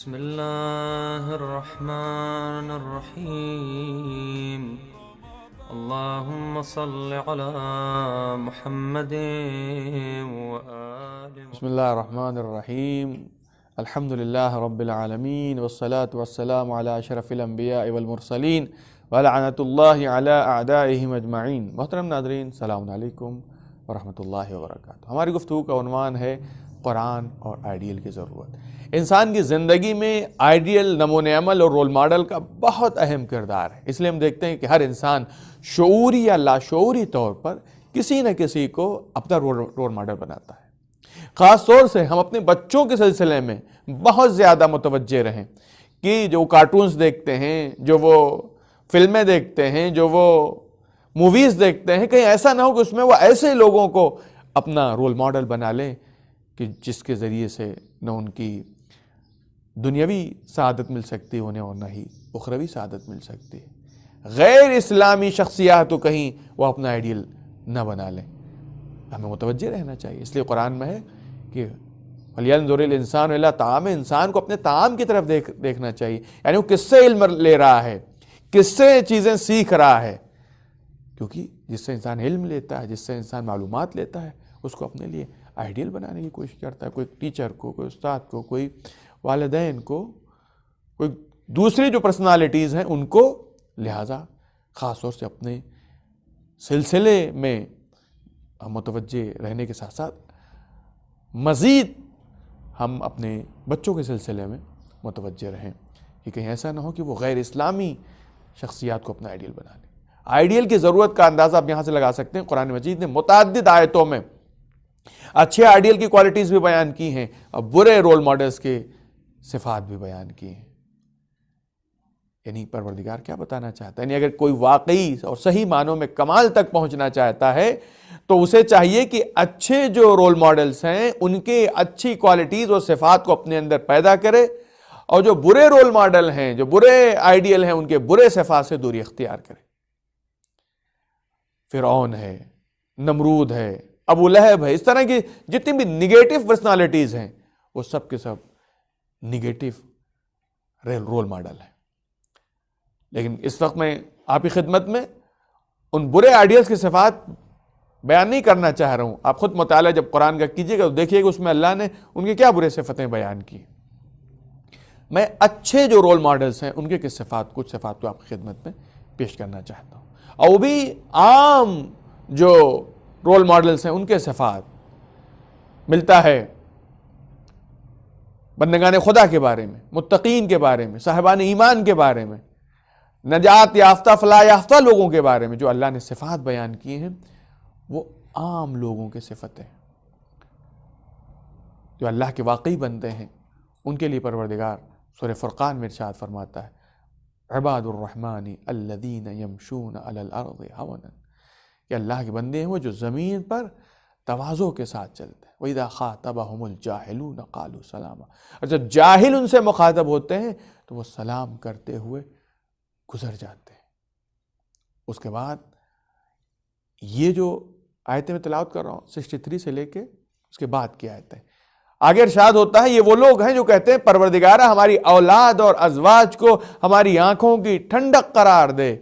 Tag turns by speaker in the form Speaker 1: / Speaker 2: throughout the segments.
Speaker 1: بسم الله الرحمن الرحيم. اللهم صل على محمد وآل
Speaker 2: بسم اللہ الرحمن الرحیم الحمد للہ رب العالمین والصلاة والسلام علی اشرف الانبیاء والمرسلین ولعنۃ اللہ علی اعدائہم اجمعین۔ محترم ناظرین، السلام علیکم ورحمۃ اللہ وبرکاتہ۔ ہماری گفتگو کا عنوان ہے قرآن اور آئیڈیل کی ضرورت۔ انسان کی زندگی میں آئیڈیل، نمونِ عمل اور رول ماڈل کا بہت اہم کردار ہے۔ اس لیے ہم دیکھتے ہیں کہ ہر انسان شعوری یا لاشعوری طور پر کسی نہ کسی کو اپنا رول ماڈل بناتا ہے۔ خاص طور سے ہم اپنے بچوں کے سلسلے میں بہت زیادہ متوجہ رہیں کہ جو کارٹونز دیکھتے ہیں، جو وہ فلمیں دیکھتے ہیں، جو وہ موویز دیکھتے ہیں، کہیں ایسا نہ ہو کہ اس میں وہ ایسے لوگوں کو اپنا رول ماڈل بنا لیں کہ جس کے ذریعے سے نہ ان کی دنیاوی سعادت مل سکتی انہیں اور نہ ہی اخروی سعادت مل سکتی ہے۔ غیر اسلامی شخصیات تو کہیں وہ اپنا آئیڈیل نہ بنا لیں۔ ہمیں متوجہ رہنا چاہیے۔ اس لیے قرآن میں ہے کہ فَلْيَنْظُرِ الْإِنسَانُ إِلَىٰ طَعَامِهِ، انسان کو اپنے طعام کی طرف دیکھنا چاہیے، یعنی وہ کس سے علم لے رہا ہے، کس سے چیزیں سیکھ رہا ہے، کیونکہ جس سے انسان علم لیتا ہے، جس سے انسان معلومات لیتا ہے، اس کو اپنے لیے آئیڈیل بنانے کی کوشش کرتا ہے۔ کوئی ٹیچر کو، کوئی استاد کو، کوئی والدین کو، کوئی دوسری جو پرسنالٹیز ہیں ان کو، لہٰذا خاص طور سے اپنے سلسلے میں ہم متوجہ رہنے کے ساتھ ساتھ مزید ہم اپنے بچوں کے سلسلے میں متوجہ رہیں کہ کہیں ایسا نہ ہو کہ وہ غیر اسلامی شخصیات کو اپنا آئیڈیل بنا لیں۔ آئیڈیل کی ضرورت کا اندازہ آپ یہاں سے لگا سکتے ہیں۔ قرآن مجید نے متعدد آیتوں میں اچھے آئیڈیل کی کوالٹیز بھی بیان کی ہیں اور برے رول ماڈلز کے صفات بھی بیان کی ہیں۔ یعنی پروردگار کیا بتانا چاہتا ہے؟ یعنی اگر کوئی واقعی اور صحیح معنوں میں کمال تک پہنچنا چاہتا ہے تو اسے چاہیے کہ اچھے جو رول ماڈلز ہیں ان کے اچھی کوالٹیز اور صفات کو اپنے اندر پیدا کرے، اور جو برے رول ماڈل ہیں، جو برے آئیڈیل ہیں، ان کے برے صفات سے دوری اختیار کرے۔ فرعون ہے، نمرود ہے، ابو لہب ہے، اس طرح کی جتنی بھی نگیٹو پرسنالٹیز ہیں وہ سب کے سب نگیٹو رول ماڈل ہیں۔ لیکن اس وقت میں آپ کی خدمت میں ان برے آئیڈیلز کی صفات بیان نہیں کرنا چاہ رہا ہوں۔ آپ خود مطالعہ جب قرآن کا کیجئے گا تو دیکھیے گا اس میں اللہ نے ان کی کیا برے صفتیں بیان کی۔ میں اچھے جو رول ماڈلز ہیں ان کے کچھ صفات کو آپ کی خدمت میں پیش کرنا چاہتا ہوں، اور وہ بھی عام جو رول ماڈلز ہیں ان کے صفات ملتا ہے بندگان خدا کے بارے میں، متقین کے بارے میں، صاحبان ایمان کے بارے میں، نجات یافتہ فلاح یافتہ لوگوں کے بارے میں۔ جو اللہ نے صفات بیان کی ہیں وہ عام لوگوں کے صفتیں، جو اللہ کے واقعی بندے ہیں ان کے لیے پروردگار سورہ فرقان میں ارشاد فرماتا ہے عباد الرحمن الذین یمشون علی الارض ہونا، کہ اللہ کے بندے ہیں وہ جو زمین پر تواضع کے ساتھ چلتے ہیں۔ وَإِذَا خَاطَبَهُمُ الْجَاهِلُونَ قَالُوا سَلَامًا، اور جب جاہل ان سے مخاطب ہوتے ہیں تو وہ سلام کرتے ہوئے گزر جاتے ہیں۔ اس کے بعد یہ جو آیتیں میں تلاوت کر رہا ہوں 63 سے لے کے اس کے بعد کی آیتیں، آگے ارشاد ہوتا ہے یہ وہ لوگ ہیں جو کہتے ہیں پروردگارہ ہماری اولاد اور ازواج کو ہماری آنکھوں کی ٹھنڈک قرار دے،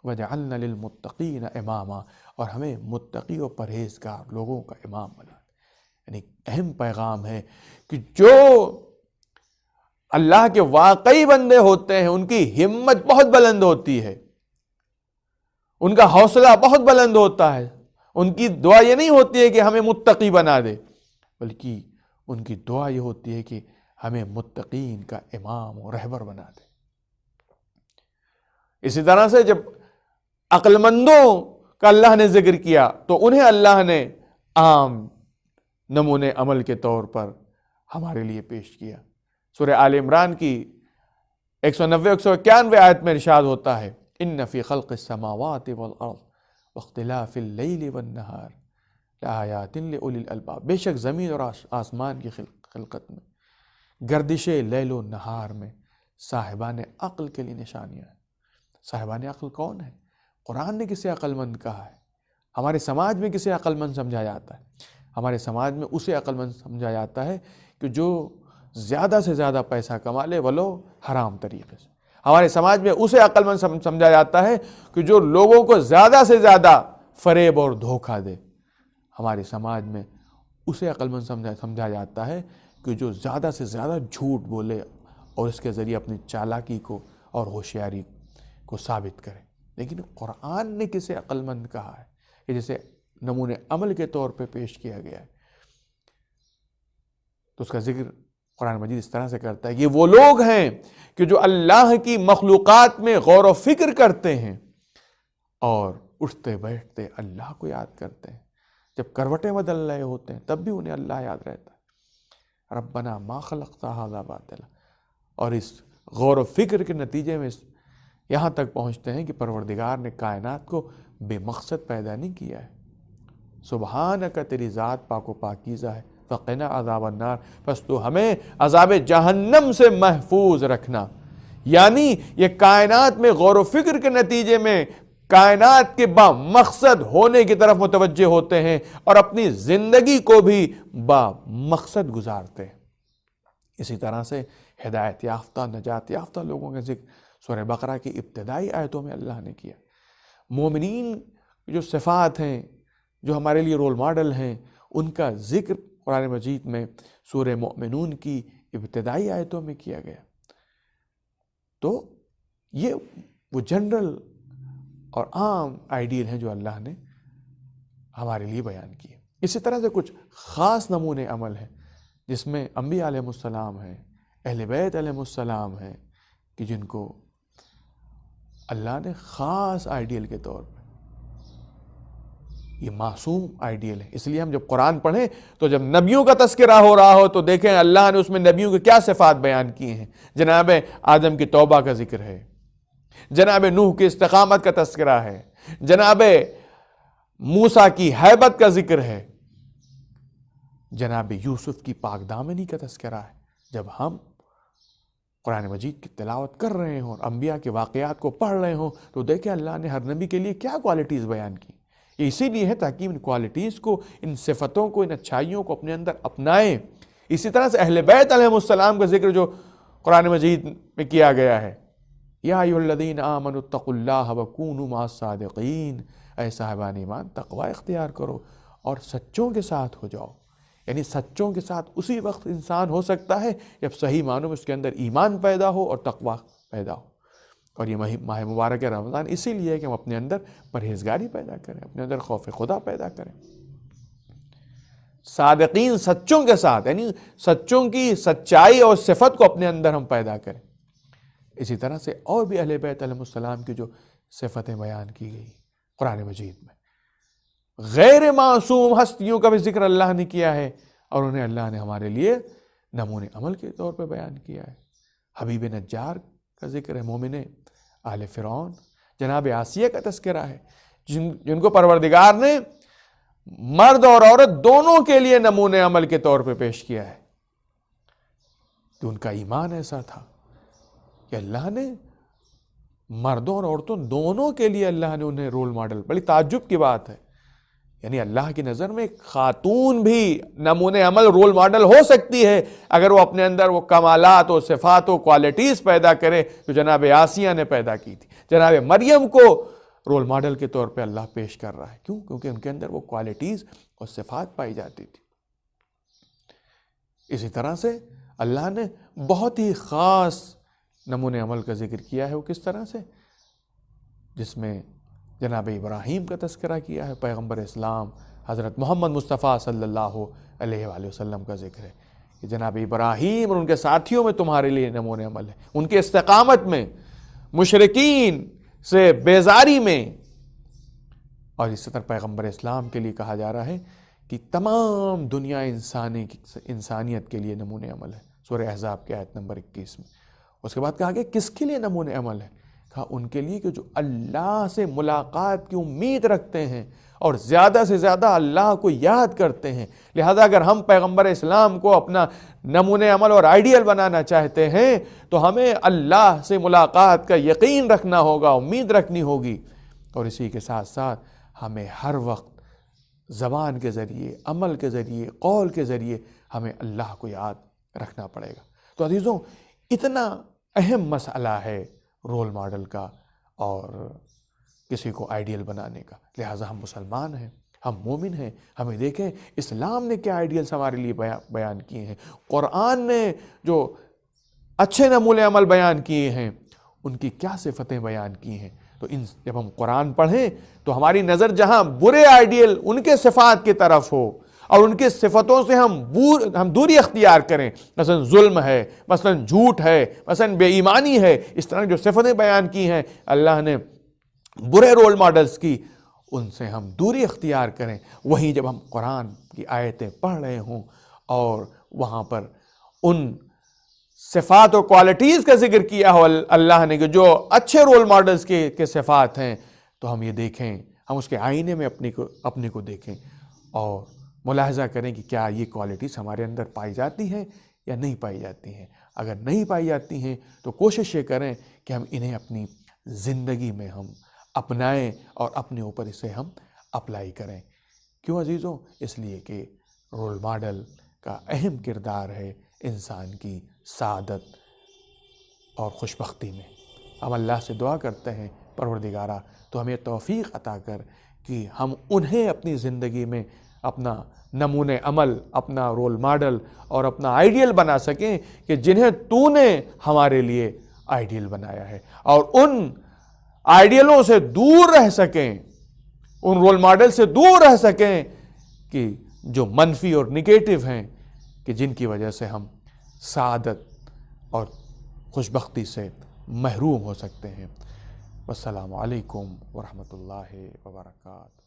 Speaker 2: وَجَعَلْنَا لِلْمُتَّقِينَ إِمَامًا، اور ہمیں متقی و پرہیزگار لوگوں کا امام بنا دے۔ یعنی اہم پیغام ہے کہ جو اللہ کے واقعی بندے ہوتے ہیں ان کی ہمت بہت بلند ہوتی ہے، ان کا حوصلہ بہت بلند ہوتا ہے۔ ان کی دعا یہ نہیں ہوتی ہے کہ ہمیں متقی بنا دے، بلکہ ان کی دعا یہ ہوتی ہے کہ ہمیں متقین کا امام و رہبر بنا دے۔ اسی طرح سے جب عقل مندوں کا اللہ نے ذکر کیا تو انہیں اللہ نے عام نمونے عمل کے طور پر ہمارے لیے پیش کیا۔ سورہ آل عمران کی 190-191 آیت میں ارشاد ہوتا ہے ان فی خلق السماوات والارض واختلاف اللیل والنہار لآیات لأولی الالباب، بے شک زمین اور آسمان کی خلقت میں، گردش لیل و نہار میں صاحبان عقل کے لیے نشانیاں ہیں۔ صاحبان عقل کون ہے؟ قرآن نے کسے عقل مند کہا ہے؟ ہمارے سماج میں کسے عقل مند سمجھا جاتا ہے؟ ہمارے سماج میں اسے عقل مند سمجھا جاتا ہے کہ جو زیادہ سے زیادہ پیسہ کما لے ولو حرام طریقے سے۔ ہمارے سماج میں اسے عقل مند سمجھا جاتا ہے کہ جو لوگوں کو زیادہ سے زیادہ فریب اور دھوکہ دے۔ ہمارے سماج میں اسے عقل مند سمجھا جاتا ہے کہ جو زیادہ سے زیادہ جھوٹ بولے اور اس کے ذریعے اپنی چالاکی کو اور ہوشیاری کو ثابت کرے۔ لیکن قرآن نے کسے عقل مند کہا ہے کہ جسے نمونے عمل کے طور پہ پیش کیا گیا ہے، تو اس کا ذکر قرآن مجید اس طرح سے کرتا ہے کہ وہ لوگ ہیں کہ جو اللہ کی مخلوقات میں غور و فکر کرتے ہیں اور اٹھتے بیٹھتے اللہ کو یاد کرتے ہیں۔ جب کروٹیں بدل رہے ہوتے ہیں تب بھی انہیں اللہ یاد رہتا ہے، ربنا ما خلقت ھذا باطلا۔ اور اس غور و فکر کے نتیجے میں یہاں تک پہنچتے ہیں کہ پروردگار نے کائنات کو بے مقصد پیدا نہیں کیا ہے۔ سبحانک، تیری ذات پاک و پاکیزہ ہے، فقنا عذاب النار، پس تو ہمیں عذاب جہنم سے محفوظ رکھنا۔ یعنی یہ کائنات میں غور و فکر کے نتیجے میں کائنات کے با مقصد ہونے کی طرف متوجہ ہوتے ہیں اور اپنی زندگی کو بھی با مقصد گزارتے ہیں۔ اسی طرح سے ہدایت یافتہ، نجات یافتہ لوگوں کا ذکر سورہ بقرہ کی ابتدائی آیتوں میں اللہ نے کیا۔ مومنین جو صفات ہیں، جو ہمارے لیے رول ماڈل ہیں، ان کا ذکر قرآن مجید میں سورہ مومنون کی ابتدائی آیتوں میں کیا گیا۔ تو یہ وہ جنرل اور عام آئیڈیل ہیں جو اللہ نے ہمارے لیے بیان کیے۔ اسی طرح سے کچھ خاص نمونے عمل ہیں جس میں انبیاء علیہ السلام ہیں، اہل بیت علیہ السلام ہیں، کہ جن کو اللہ نے خاص آئیڈیل کے طور پہ، یہ معصوم آئیڈیل ہے۔ اس لیے ہم جب قرآن پڑھیں تو جب نبیوں کا تذکرہ ہو رہا ہو تو دیکھیں اللہ نے اس میں نبیوں کے کیا صفات بیان کی ہیں۔ جناب آدم کی توبہ کا ذکر ہے، جناب نوح کی استقامت کا تذکرہ ہے، جناب موسیٰ کی ہیبت کا ذکر ہے، جناب یوسف کی پاک دامنی کا تذکرہ ہے۔ جب ہم قرآن مجید کی تلاوت کر رہے ہوں اور انبیاء کے واقعات کو پڑھ رہے ہوں تو دیکھیں اللہ نے ہر نبی کے لیے کیا کوالٹیز بیان کی۔ یہ اسی لیے ہے تاکہ ان کوالٹیز کو، ان صفتوں کو، ان اچھائیوں کو اپنے اندر اپنائیں۔ اسی طرح سے اہل بیت علیہ السلام کا ذکر جو قرآن مجید میں کیا گیا ہے، یا ایھا الذین آمنوا اتقوا اللہ وکونوا مع الصادقین، اے صاحبان ایمان تقوی اختیار کرو اور سچوں کے ساتھ ہو جاؤ۔ یعنی سچوں کے ساتھ اسی وقت انسان ہو سکتا ہے جب صحیح معنوں میں اس کے اندر ایمان پیدا ہو اور تقوی پیدا ہو۔ اور یہ ماہ مبارک رمضان اسی لیے ہے کہ ہم اپنے اندر پرہیزگاری پیدا کریں، اپنے اندر خوف خدا پیدا کریں۔ صادقین، سچوں کے ساتھ، یعنی سچوں کی سچائی اور صفت کو اپنے اندر ہم پیدا کریں۔ اسی طرح سے اور بھی اہل بیت علیہ السلام کی جو صفتیں بیان کی گئی قرآن مجید میں، غیر معصوم ہستیوں کا بھی ذکر اللہ نے کیا ہے اور انہیں اللہ نے ہمارے لیے نمونے عمل کے طور پہ بیان کیا ہے۔ حبیب نجار کا ذکر ہے، مومن آل فرعون، جناب آسیہ کا تذکرہ ہے، جن کو پروردگار نے مرد اور عورت دونوں کے لیے نمونے عمل کے طور پہ پیش کیا ہے کہ ان کا ایمان ایسا تھا کہ اللہ نے مردوں اور عورتوں دونوں کے لیے اللہ نے انہیں رول ماڈل۔ بڑی تعجب کی بات ہے، یعنی اللہ کی نظر میں خاتون بھی نمونے عمل رول ماڈل ہو سکتی ہے اگر وہ اپنے اندر وہ کمالات و صفات و کوالٹیز پیدا کرے جو جناب آسیہ نے پیدا کی تھی۔ جناب مریم کو رول ماڈل کے طور پہ اللہ پیش کر رہا ہے، کیوں؟ کیونکہ ان کے اندر وہ کوالٹیز اور صفات پائی جاتی تھی۔ اسی طرح سے اللہ نے بہت ہی خاص نمونے عمل کا ذکر کیا ہے، وہ کس طرح سے؟ جس میں جناب ابراہیم کا تذکرہ کیا ہے، پیغمبر اسلام حضرت محمد مصطفیٰ صلی اللہ علیہ وآلہ وسلم کا ذکر ہے کہ جناب ابراہیم اور ان کے ساتھیوں میں تمہارے لیے نمونے عمل ہے، ان کے استقامت میں، مشرکین سے بیزاری میں۔ اور اس طرح پیغمبر اسلام کے لیے کہا جا رہا ہے کہ تمام دنیا انسانیت کے لیے نمونے عمل ہے، سورہ احزاب کی آیت نمبر 21 میں۔ اس کے بعد کہا کہ کس کے لیے نمونے عمل ہے؟ کہا ان کے لیے کہ جو اللہ سے ملاقات کی امید رکھتے ہیں اور زیادہ سے زیادہ اللہ کو یاد کرتے ہیں۔ لہذا اگر ہم پیغمبر اسلام کو اپنا نمونے عمل اور آئیڈیل بنانا چاہتے ہیں تو ہمیں اللہ سے ملاقات کا یقین رکھنا ہوگا، امید رکھنی ہوگی، اور اسی کے ساتھ ساتھ ہمیں ہر وقت زبان کے ذریعے، عمل کے ذریعے، قول کے ذریعے ہمیں اللہ کو یاد رکھنا پڑے گا۔ تو عزیزوں، اتنا اہم مسئلہ ہے رول ماڈل کا اور کسی کو آئیڈیل بنانے کا، لہٰذا ہم مسلمان ہیں، ہم مومن ہیں، ہمیں دیکھیں اسلام نے کیا آئیڈیلز ہمارے لیے بیان کیے ہیں، قرآن نے جو اچھے نمونے عمل بیان کیے ہیں ان کی کیا صفتیں بیان کی ہیں۔ تو جب ہم قرآن پڑھیں تو ہماری نظر جہاں برے آئیڈیل ان کے صفات کی طرف ہو اور ان کی صفتوں سے ہم دوری اختیار کریں، مثلا ظلم ہے، مثلا جھوٹ ہے، مثلا بے ایمانی ہے، اس طرح جو صفتیں بیان کی ہیں اللہ نے برے رول ماڈلز کی، ان سے ہم دوری اختیار کریں۔ وہیں جب ہم قرآن کی آیتیں پڑھ رہے ہوں اور وہاں پر ان صفات و کوالٹیز کا ذکر کیا ہو اللہ نے کہ جو اچھے رول ماڈلز کے صفات ہیں، تو ہم یہ دیکھیں، ہم اس کے آئینے میں اپنے کو دیکھیں اور ملاحظہ کریں کہ کیا یہ کوالٹیز ہمارے اندر پائی جاتی ہیں یا نہیں پائی جاتی ہیں۔ اگر نہیں پائی جاتی ہیں تو کوشش یہ کریں کہ ہم انہیں اپنی زندگی میں ہم اپنائیں اور اپنے اوپر اسے ہم اپلائی کریں۔ کیوں عزیزوں؟ اس لیے کہ رول ماڈل کا اہم کردار ہے انسان کی سعادت اور خوشبختی میں۔ ہم اللہ سے دعا کرتے ہیں پروردگارہ تو ہمیں توفیق عطا کر کہ ہم انہیں اپنی زندگی میں اپنا نمونِ عمل، اپنا رول ماڈل اور اپنا آئیڈیل بنا سکیں کہ جنہیں تو نے ہمارے لیے آئیڈیل بنایا ہے، اور ان آئیڈیلوں سے دور رہ سکیں، ان رول ماڈل سے دور رہ سکیں کہ جو منفی اور نگیٹو ہیں، کہ جن کی وجہ سے ہم سعادت اور خوشبختی سے محروم ہو سکتے ہیں۔ والسلام علیکم ورحمۃ اللہ وبرکاتہ۔